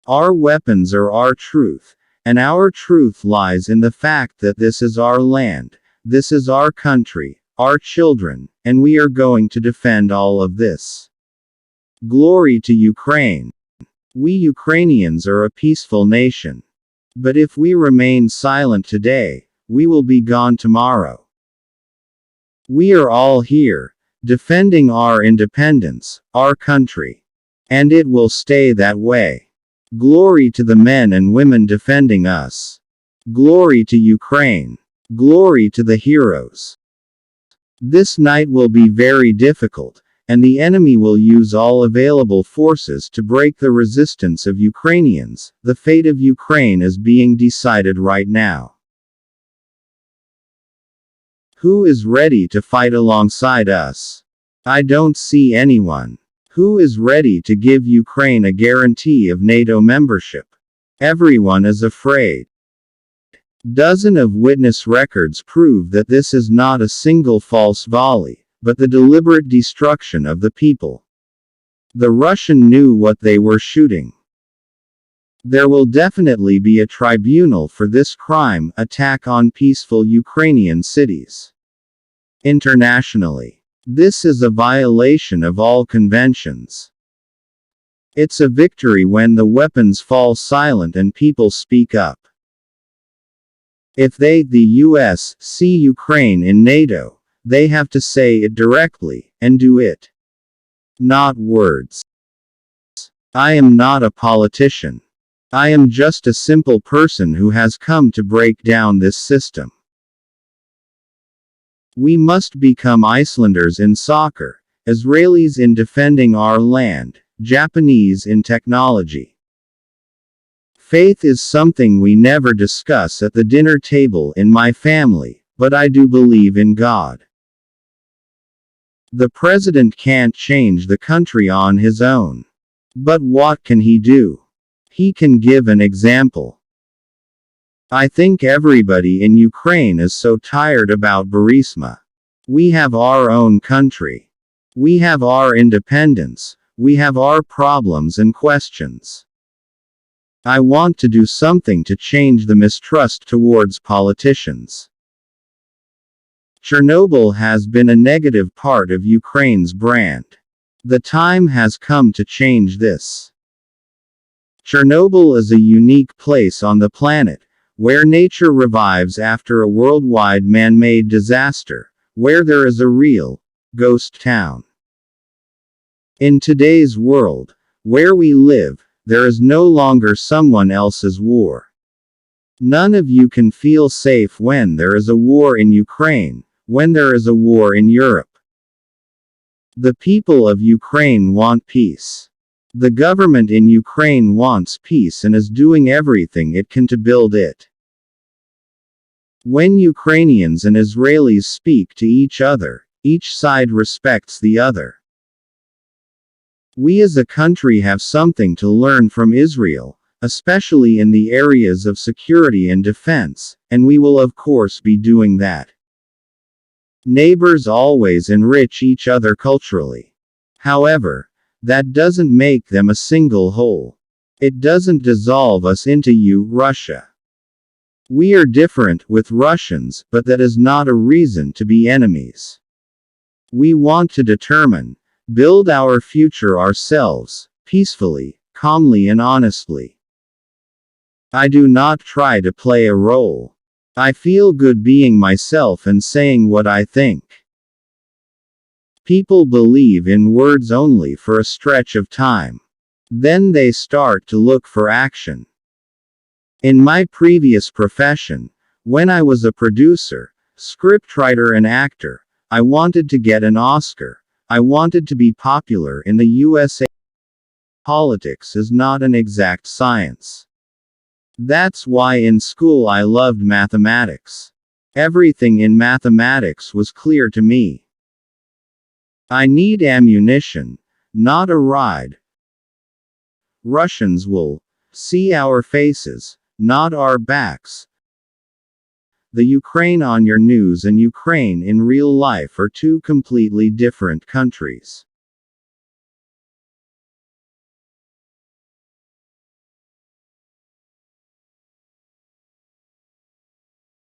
Our weapons are our truth, and our truth lies in the fact that this is our land, this is our country, our children, and we are going to defend all of this. Glory to Ukraine. We Ukrainians are a peaceful nation. But if we remain silent today, we will be gone tomorrow. We are all here, defending our independence, our country. And it will stay that way. Glory to the men and women defending us. Glory to Ukraine. Glory to the heroes. This night will be very difficult, and the enemy will use all available forces to break the resistance of Ukrainians. The fate of Ukraine is being decided right now. Who is ready to fight alongside us? I don't see anyone. Who is ready to give Ukraine a guarantee of NATO membership? Everyone is afraid. Dozens of witness records prove that this is not a single false volley, but the deliberate destruction of the people. The Russian knew what they were shooting. There will definitely be a tribunal for this crime, attack on peaceful Ukrainian cities. Internationally, this is a violation of all conventions. It's a victory when the weapons fall silent and people speak up. If they, the US, see Ukraine in NATO, they have to say it directly, and do it. Not words. I am not a politician. I am just a simple person who has come to break down this system. We must become Icelanders in soccer, Israelis in defending our land, Japanese in technology. Faith is something we never discuss at the dinner table in my family, but I do believe in God. The president can't change the country on his own. But what can he do? He can give an example. I think everybody in Ukraine is so tired about Burisma. We have our own country. We have our independence. We have our problems and questions. I want to do something to change the mistrust towards politicians. Chernobyl has been a negative part of Ukraine's brand. The time has come to change this. Chernobyl is a unique place on the planet, where nature revives after a worldwide man-made disaster, where there is a real ghost town. In today's world, where we live, there is no longer someone else's war. None of you can feel safe when there is a war in Ukraine, when there is a war in Europe. The people of Ukraine want peace. The government in Ukraine wants peace and is doing everything it can to build it. When Ukrainians and Israelis speak to each other, each side respects the other. We as a country have something to learn from Israel, especially in the areas of security and defense, and we will of course be doing that. Neighbors always enrich each other culturally. However, that doesn't make them a single whole. It doesn't dissolve us into you, Russia. We are different with Russians, but that is not a reason to be enemies. We want to determine, build our future ourselves, peacefully, calmly and honestly. I do not try to play a role. I feel good being myself and saying what I think. People believe in words only for a stretch of time. Then they start to look for action. In my previous profession, when I was a producer, scriptwriter and actor, I wanted to get an Oscar. I wanted to be popular in the USA. Politics is not an exact science. That's why in school I loved mathematics. Everything in mathematics was clear to me. I need ammunition, not a ride. Russians will see our faces, not our backs. The Ukraine on your news and Ukraine in real life are two completely different countries.